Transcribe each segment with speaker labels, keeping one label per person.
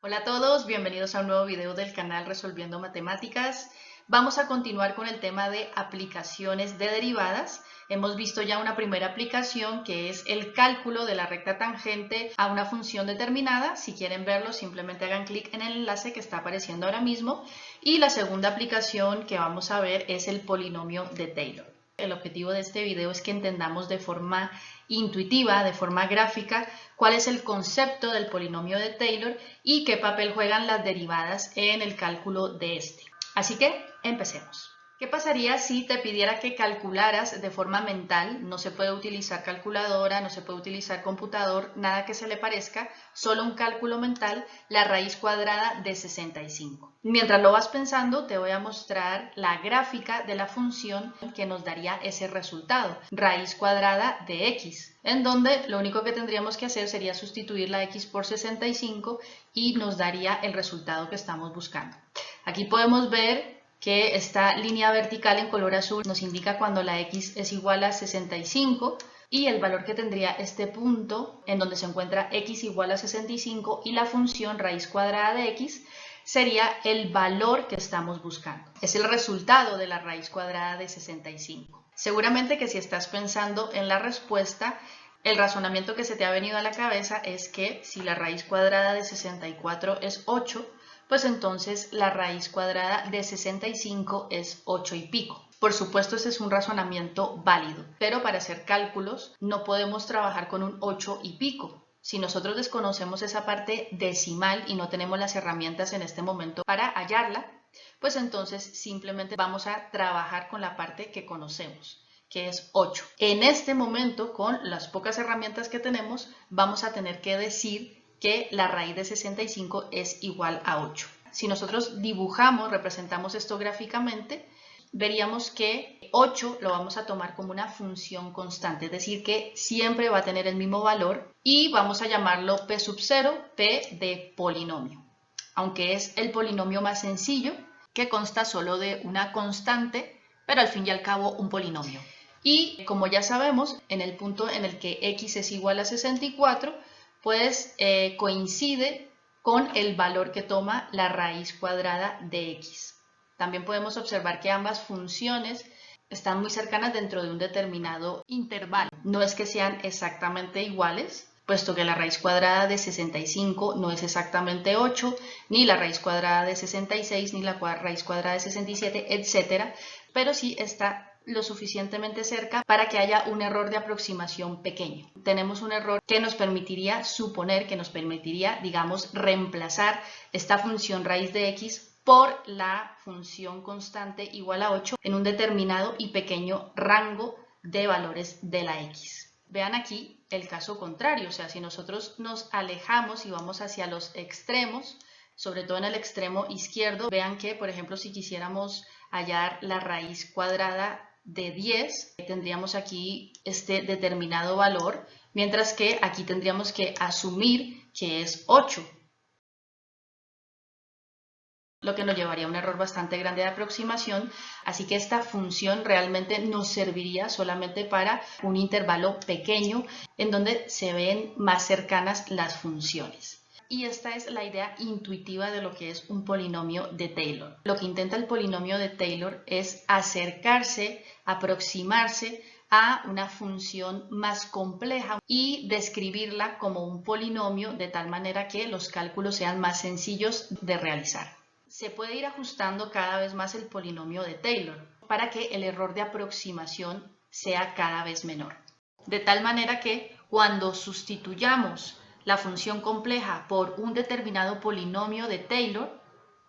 Speaker 1: Hola a todos, bienvenidos a un nuevo video del canal Resolviendo Matemáticas. Vamos a continuar con el tema de aplicaciones de derivadas. Hemos visto ya una primera aplicación que es el cálculo de la recta tangente a una función determinada. Si quieren verlo, simplemente hagan clic en el enlace que está apareciendo ahora mismo. Y la segunda aplicación que vamos a ver es el polinomio de Taylor. El objetivo de este video es que entendamos de forma intuitiva, de forma gráfica, cuál es el concepto del polinomio de Taylor y qué papel juegan las derivadas en el cálculo de este. Así que empecemos. ¿Qué pasaría si te pidiera que calcularas de forma mental? No se puede utilizar calculadora, no se puede utilizar computador, nada que se le parezca, solo un cálculo mental, la raíz cuadrada de 65. Mientras lo vas pensando, te voy a mostrar la gráfica de la función que nos daría ese resultado, raíz cuadrada de x, en donde lo único que tendríamos que hacer sería sustituir la x por 65 y nos daría el resultado que estamos buscando. Aquí podemos ver que esta línea vertical en color azul nos indica cuando la x es igual a 65 y el valor que tendría este punto en donde se encuentra x igual a 65 y la función raíz cuadrada de x sería el valor que estamos buscando. Es el resultado de la raíz cuadrada de 65. Seguramente que si estás pensando en la respuesta, el razonamiento que se te ha venido a la cabeza es que si la raíz cuadrada de 64 es 8, pues entonces la raíz cuadrada de 65 es 8 y pico. Por supuesto, este es un razonamiento válido, pero para hacer cálculos no podemos trabajar con un 8 y pico. Si nosotros desconocemos esa parte decimal y no tenemos las herramientas en este momento para hallarla, pues entonces simplemente vamos a trabajar con la parte que conocemos, que es 8. En este momento, con las pocas herramientas que tenemos, vamos a tener que decir que la raíz de 65 es igual a 8. Si nosotros dibujamos, representamos esto gráficamente, veríamos que 8 lo vamos a tomar como una función constante, es decir, que siempre va a tener el mismo valor y vamos a llamarlo p sub 0, p de polinomio, aunque es el polinomio más sencillo que consta solo de una constante, pero al fin y al cabo un polinomio. Y como ya sabemos, en el punto en el que x es igual a 64, pues coincide con el valor que toma la raíz cuadrada de x. También podemos observar que ambas funciones están muy cercanas dentro de un determinado intervalo. No es que sean exactamente iguales, puesto que la raíz cuadrada de 65 no es exactamente 8, ni la raíz cuadrada de 66, ni la raíz cuadrada de 67, etc. Pero sí está lo suficientemente cerca para que haya un error de aproximación pequeño. Tenemos un error que nos permitiría suponer, que nos permitiría, digamos, reemplazar esta función raíz de x por la función constante igual a 8 en un determinado y pequeño rango de valores de la x. Vean aquí el caso contrario, o sea, si nosotros nos alejamos y vamos hacia los extremos, sobre todo en el extremo izquierdo, vean que, por ejemplo, si quisiéramos hallar la raíz cuadrada de 10, tendríamos aquí este determinado valor, mientras que aquí tendríamos que asumir que es 8, lo que nos llevaría a un error bastante grande de aproximación, así que esta función realmente nos serviría solamente para un intervalo pequeño en donde se ven más cercanas las funciones. Y esta es la idea intuitiva de lo que es un polinomio de Taylor. Lo que intenta el polinomio de Taylor es acercarse, aproximarse a una función más compleja y describirla como un polinomio de tal manera que los cálculos sean más sencillos de realizar. Se puede ir ajustando cada vez más el polinomio de Taylor para que el error de aproximación sea cada vez menor. De tal manera que cuando sustituyamos la función compleja por un determinado polinomio de Taylor,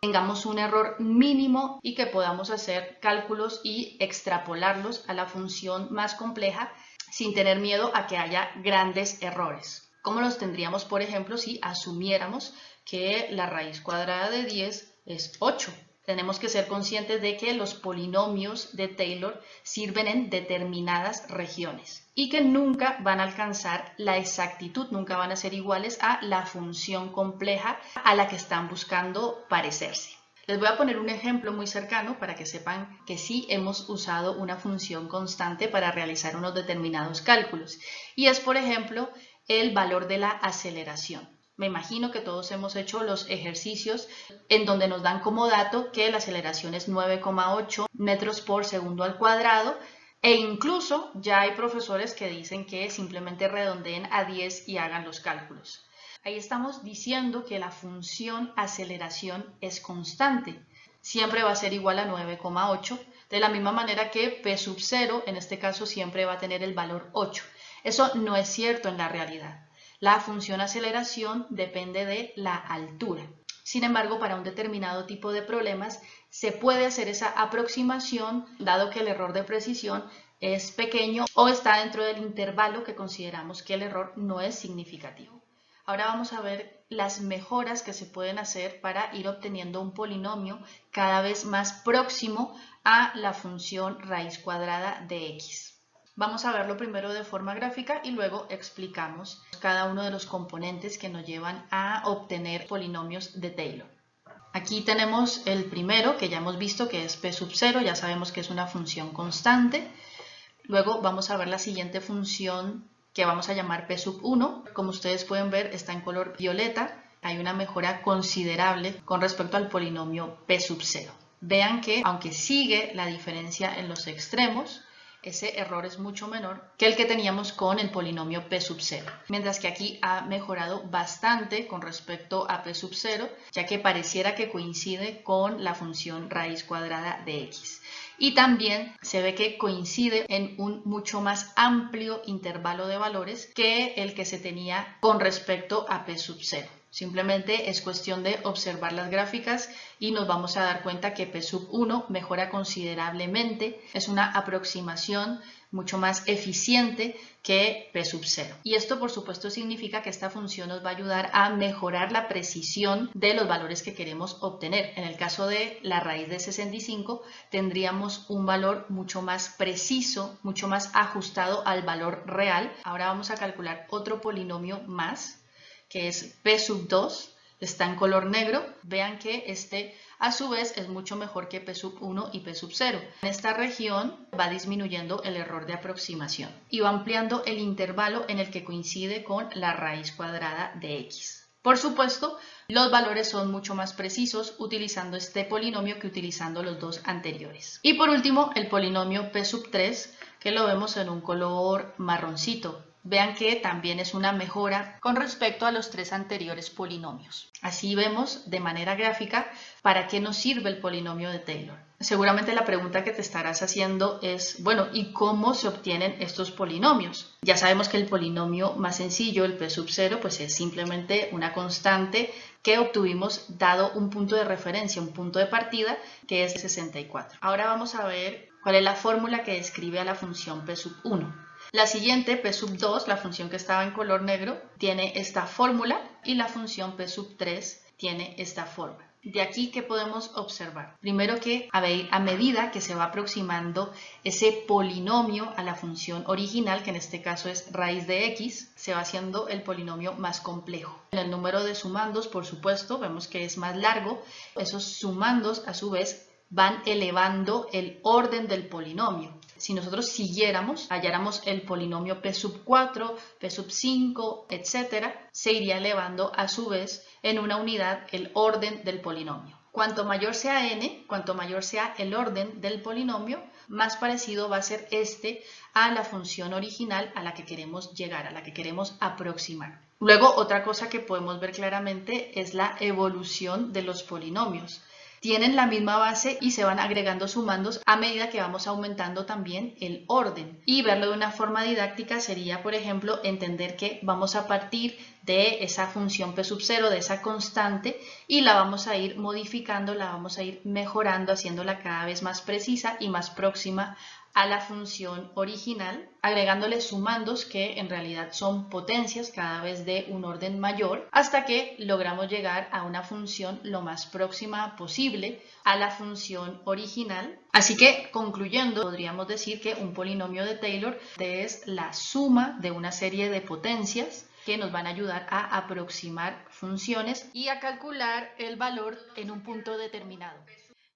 Speaker 1: tengamos un error mínimo y que podamos hacer cálculos y extrapolarlos a la función más compleja sin tener miedo a que haya grandes errores. ¿Cómo los tendríamos, por ejemplo, si asumiéramos que la raíz cuadrada de 10 es 8? Tenemos que ser conscientes de que los polinomios de Taylor sirven en determinadas regiones y que nunca van a alcanzar la exactitud, nunca van a ser iguales a la función compleja a la que están buscando parecerse. Les voy a poner un ejemplo muy cercano para que sepan que sí hemos usado una función constante para realizar unos determinados cálculos y es, por ejemplo, el valor de la aceleración. Me imagino que todos hemos hecho los ejercicios en donde nos dan como dato que la aceleración es 9,8 metros por segundo al cuadrado, e incluso ya hay profesores que dicen que simplemente redondeen a 10 y hagan los cálculos. Ahí estamos diciendo que la función aceleración es constante. Siempre va a ser igual a 9,8, de la misma manera que P sub 0, en este caso, siempre va a tener el valor 8. Eso no es cierto en la realidad. La función aceleración depende de la altura. Sin embargo, para un determinado tipo de problemas se puede hacer esa aproximación, dado que el error de precisión es pequeño o está dentro del intervalo que consideramos que el error no es significativo. Ahora vamos a ver las mejoras que se pueden hacer para ir obteniendo un polinomio cada vez más próximo a la función raíz cuadrada de x. Vamos a verlo primero de forma gráfica y luego explicamos cada uno de los componentes que nos llevan a obtener polinomios de Taylor. Aquí tenemos el primero que ya hemos visto, que es P sub 0, ya sabemos que es una función constante. Luego vamos a ver la siguiente función que vamos a llamar P sub 1. Como ustedes pueden ver, está en color violeta. Hay una mejora considerable con respecto al polinomio P sub 0. Vean que aunque sigue la diferencia en los extremos, ese error es mucho menor que el que teníamos con el polinomio P sub 0. Mientras que aquí ha mejorado bastante con respecto a P sub 0, ya que pareciera que coincide con la función raíz cuadrada de x. Y también se ve que coincide en un mucho más amplio intervalo de valores que el que se tenía con respecto a P sub 0. Simplemente es cuestión de observar las gráficas y nos vamos a dar cuenta que P sub 1 mejora considerablemente. Es una aproximación mucho más eficiente que P sub 0. Y esto, por supuesto, significa que esta función nos va a ayudar a mejorar la precisión de los valores que queremos obtener. En el caso de la raíz de 65, tendríamos un valor mucho más preciso, mucho más ajustado al valor real. Ahora vamos a calcular otro polinomio más, que es P sub 2, está en color negro. Vean que este a su vez es mucho mejor que P sub 1 y P sub 0. En esta región va disminuyendo el error de aproximación y va ampliando el intervalo en el que coincide con la raíz cuadrada de x. Por supuesto, los valores son mucho más precisos utilizando este polinomio que utilizando los dos anteriores. Y por último, el polinomio P sub 3, que lo vemos en un color marroncito. Vean que también es una mejora con respecto a los tres anteriores polinomios. Así vemos de manera gráfica para qué nos sirve el polinomio de Taylor. Seguramente la pregunta que te estarás haciendo es, bueno, ¿y cómo se obtienen estos polinomios? Ya sabemos que el polinomio más sencillo, el P sub 0, pues es simplemente una constante que obtuvimos dado un punto de referencia, un punto de partida, que es 64. Ahora vamos a ver cuál es la fórmula que describe a la función P sub 1. La siguiente, P sub 2, la función que estaba en color negro, tiene esta fórmula y la función P sub 3 tiene esta fórmula. De aquí, ¿qué podemos observar? Primero que a medida que se va aproximando ese polinomio a la función original, que en este caso es raíz de x, se va haciendo el polinomio más complejo. En el número de sumandos, por supuesto, vemos que es más largo. Esos sumandos, a su vez, van elevando el orden del polinomio. Si nosotros siguiéramos, halláramos el polinomio P sub 4, P sub 5, etc., se iría elevando a su vez en una unidad el orden del polinomio. Cuanto mayor sea n, cuanto mayor sea el orden del polinomio, más parecido va a ser este a la función original a la que queremos llegar, a la que queremos aproximar. Luego, otra cosa que podemos ver claramente es la evolución de los polinomios. Tienen la misma base y se van agregando sumandos a medida que vamos aumentando también el orden. Y verlo de una forma didáctica sería, por ejemplo, entender que vamos a partir de esa función P sub 0, de esa constante, y la vamos a ir modificando, la vamos a ir mejorando, haciéndola cada vez más precisa y más próxima a la función original, agregándole sumandos que en realidad son potencias cada vez de un orden mayor, hasta que logramos llegar a una función lo más próxima posible a la función original. Así que, concluyendo, podríamos decir que un polinomio de Taylor es la suma de una serie de potencias que nos van a ayudar a aproximar funciones y a calcular el valor en un punto determinado.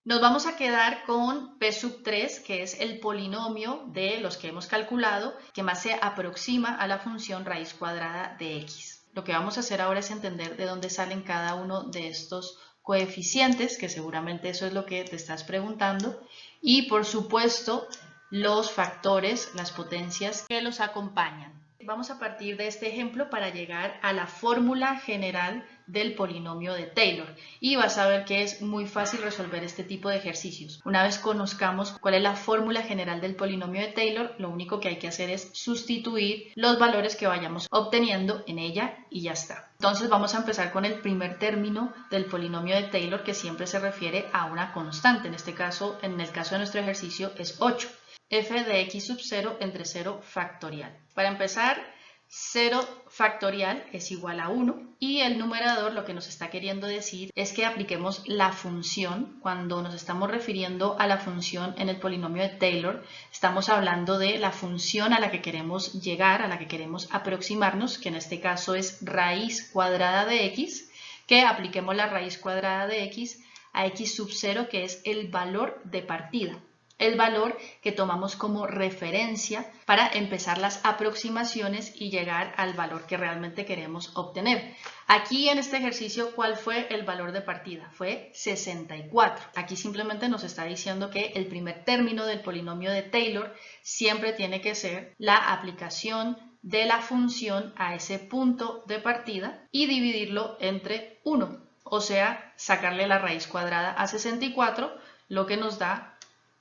Speaker 1: Nos vamos a quedar con P sub 3, que es el polinomio de los que hemos calculado, que más se aproxima a la función raíz cuadrada de x. Lo que vamos a hacer ahora es entender de dónde salen cada uno de estos coeficientes, que seguramente eso es lo que te estás preguntando, y por supuesto los factores, las potencias que los acompañan. Vamos a partir de este ejemplo para llegar a la fórmula general del polinomio de Taylor y vas a ver que es muy fácil resolver este tipo de ejercicios. Una vez conozcamos cuál es la fórmula general del polinomio de Taylor, lo único que hay que hacer es sustituir los valores que vayamos obteniendo en ella y ya está. Entonces vamos a empezar con el primer término del polinomio de Taylor, que siempre se refiere a una constante. En este caso, en el caso de nuestro ejercicio, es 8. F de x sub 0 entre 0 factorial. Para empezar, 0 factorial es igual a 1 y el numerador lo que nos está queriendo decir es que apliquemos la función. Cuando nos estamos refiriendo a la función en el polinomio de Taylor, estamos hablando de la función a la que queremos llegar, a la que queremos aproximarnos, que en este caso es raíz cuadrada de x, que apliquemos la raíz cuadrada de x a x sub 0, que es el valor de partida. El valor que tomamos como referencia para empezar las aproximaciones y llegar al valor que realmente queremos obtener. Aquí en este ejercicio, ¿cuál fue el valor de partida? Fue 64. Aquí simplemente nos está diciendo que el primer término del polinomio de Taylor siempre tiene que ser la aplicación de la función a ese punto de partida y dividirlo entre 1, o sea, sacarle la raíz cuadrada a 64, lo que nos da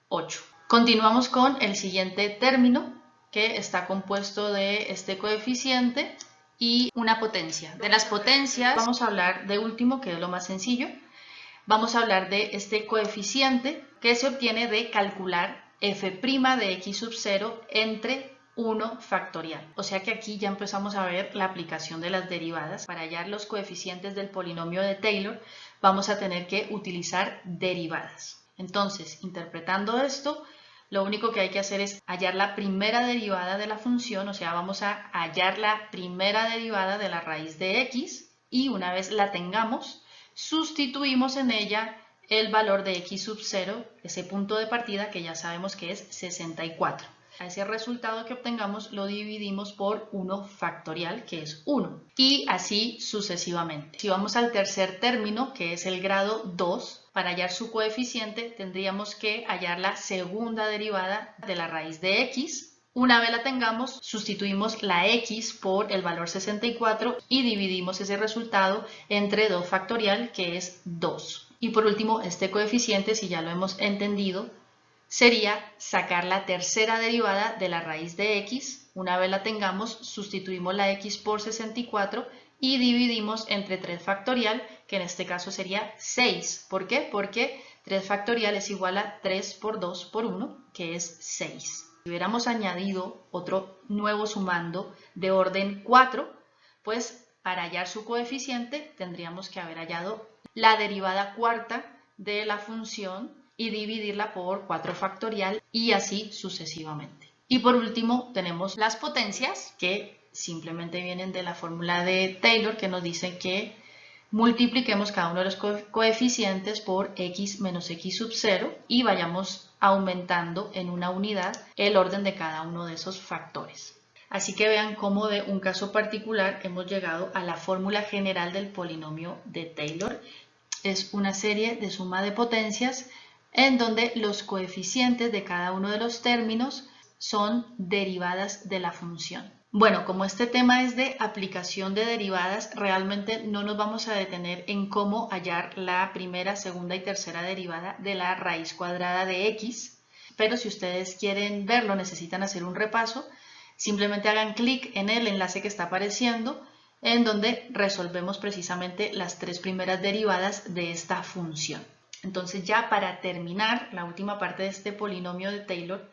Speaker 1: 8. Continuamos con el siguiente término, que está compuesto de este coeficiente y una potencia. De las potencias vamos a hablar de último, que es lo más sencillo. Vamos a hablar de este coeficiente que se obtiene de calcular f' de x sub 0 entre 1 factorial. O sea que aquí ya empezamos a ver la aplicación de las derivadas. Para hallar los coeficientes del polinomio de Taylor vamos a tener que utilizar derivadas. Entonces, interpretando esto, lo único que hay que hacer es hallar la primera derivada de la función, o sea, vamos a hallar la primera derivada de la raíz de x y una vez la tengamos, sustituimos en ella el valor de x sub 0, ese punto de partida que ya sabemos que es 64. A ese resultado que obtengamos lo dividimos por 1 factorial, que es 1, y así sucesivamente. Si vamos al tercer término, que es el grado 2, para hallar su coeficiente tendríamos que hallar la segunda derivada de la raíz de x. Una vez la tengamos, sustituimos la x por el valor 64 y dividimos ese resultado entre 2 factorial, que es 2. Y por último, este coeficiente, si ya lo hemos entendido, sería sacar la tercera derivada de la raíz de x. Una vez la tengamos, sustituimos la x por 64 y dividimos entre 3 factorial, que en este caso sería 6. ¿Por qué? Porque 3 factorial es igual a 3 por 2 por 1, que es 6. Si hubiéramos añadido otro nuevo sumando de orden 4, pues para hallar su coeficiente tendríamos que haber hallado la derivada cuarta de la función y dividirla por 4 factorial y así sucesivamente. Y por último tenemos las potencias, que simplemente vienen de la fórmula de Taylor, que nos dice que multipliquemos cada uno de los coeficientes por x menos x sub 0 y vayamos aumentando en una unidad el orden de cada uno de esos factores. Así que vean cómo de un caso particular hemos llegado a la fórmula general del polinomio de Taylor. Es una serie de suma de potencias en donde los coeficientes de cada uno de los términos son derivadas de la función. Bueno, como este tema es de aplicación de derivadas, realmente no nos vamos a detener en cómo hallar la primera, segunda y tercera derivada de la raíz cuadrada de x, pero si ustedes quieren verlo, necesitan hacer un repaso, simplemente hagan clic en el enlace que está apareciendo, en donde resolvemos precisamente las 3 primeras derivadas de esta función. Entonces ya para terminar, la última parte de este polinomio de Taylor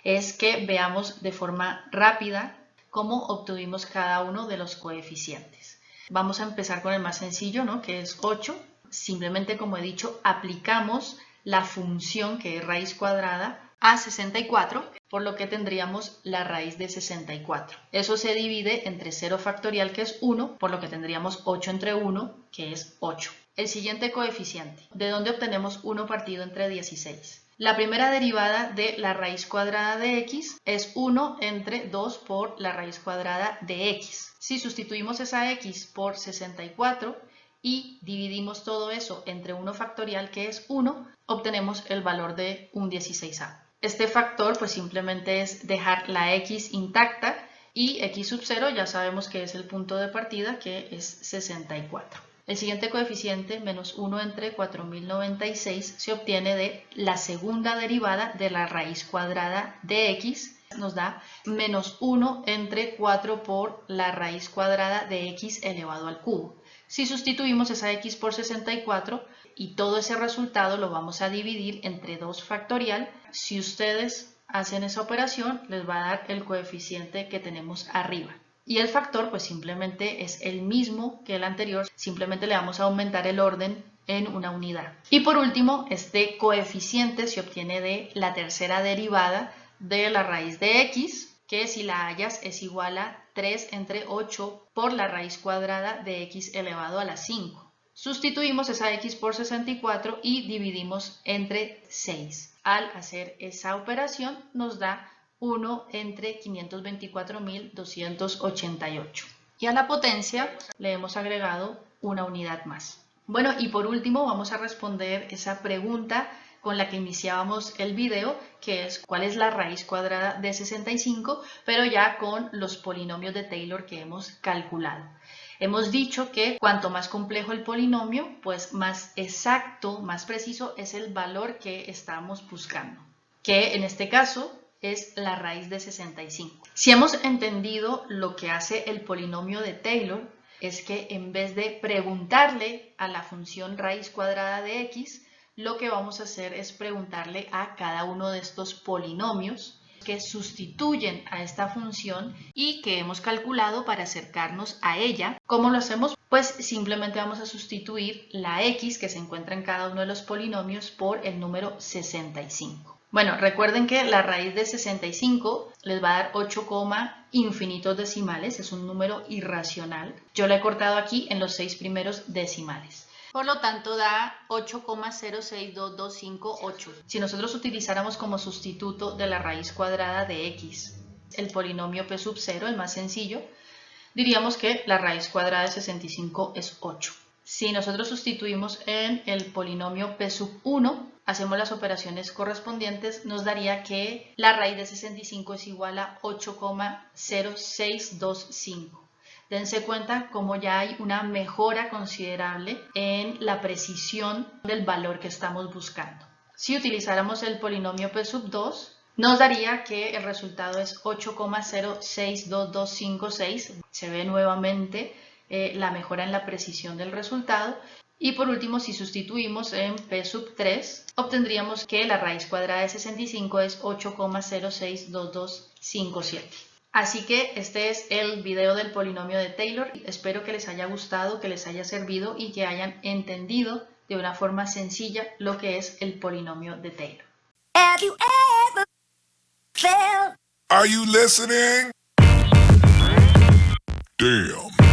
Speaker 1: es que veamos de forma rápida cómo obtuvimos cada uno de los coeficientes. Vamos a empezar con el más sencillo, ¿no? Que es 8. Simplemente, como he dicho, aplicamos la función que es raíz cuadrada a 64, por lo que tendríamos la raíz de 64. Eso se divide entre 0 factorial, que es 1, por lo que tendríamos 8 entre 1, que es 8. El siguiente coeficiente, ¿de dónde obtenemos 1 partido entre 16? La primera derivada de la raíz cuadrada de x es 1 entre 2 por la raíz cuadrada de x. Si sustituimos esa x por 64 y dividimos todo eso entre 1 factorial, que es 1, obtenemos el valor de un 16avo. Este factor pues simplemente es dejar la x intacta y x sub 0 ya sabemos que es el punto de partida, que es 64. El siguiente coeficiente, menos 1 entre 4096, se obtiene de la segunda derivada de la raíz cuadrada de x. Nos da menos 1 entre 4 por la raíz cuadrada de x elevado al cubo. Si sustituimos esa x por 64 y todo ese resultado lo vamos a dividir entre 2 factorial, si ustedes hacen esa operación les va a dar el coeficiente que tenemos arriba. Y el factor pues simplemente es el mismo que el anterior, simplemente le vamos a aumentar el orden en una unidad. Y por último, este coeficiente se obtiene de la tercera derivada de la raíz de x, que si la hallas es igual a 3 entre 8 por la raíz cuadrada de x elevado a la 5. Sustituimos esa x por 64 y dividimos entre 6. Al hacer esa operación nos da 1 entre 524.288. Y a la potencia le hemos agregado una unidad más. Bueno, y por último vamos a responder esa pregunta con la que iniciábamos el video, que es ¿cuál es la raíz cuadrada de 65? Pero ya con los polinomios de Taylor que hemos calculado. Hemos dicho que cuanto más complejo el polinomio, pues más exacto, más preciso es el valor que estamos buscando, que en este caso es la raíz de 65. Si hemos entendido lo que hace el polinomio de Taylor, es que en vez de preguntarle a la función raíz cuadrada de x, lo que vamos a hacer es preguntarle a cada uno de estos polinomios que sustituyen a esta función y que hemos calculado para acercarnos a ella. ¿Cómo lo hacemos? Pues simplemente vamos a sustituir la x que se encuentra en cada uno de los polinomios por el número 65. Bueno, recuerden que la raíz de 65 les va a dar 8, infinitos decimales, es un número irracional. Yo lo he cortado aquí en los 6 primeros decimales. Por lo tanto da 8,062258. Si nosotros utilizáramos como sustituto de la raíz cuadrada de x el polinomio p sub 0, el más sencillo, diríamos que la raíz cuadrada de 65 es 8. Si nosotros sustituimos en el polinomio p sub 1, hacemos las operaciones correspondientes, nos daría que la raíz de 65 es igual a 8,0625. Dense cuenta cómo ya hay una mejora considerable en la precisión del valor que estamos buscando. Si utilizáramos el polinomio p sub 2, nos daría que el resultado es 8,062256. Se ve nuevamente la mejora en la precisión del resultado. Y por último, si sustituimos en p sub 3, obtendríamos que la raíz cuadrada de 65 es 8,062257. Así que este es el video del polinomio de Taylor. Espero que les haya gustado, que les haya servido y que hayan entendido de una forma sencilla lo que es el polinomio de Taylor.
Speaker 2: Have you ever felt?
Speaker 3: Are you listening? Damn.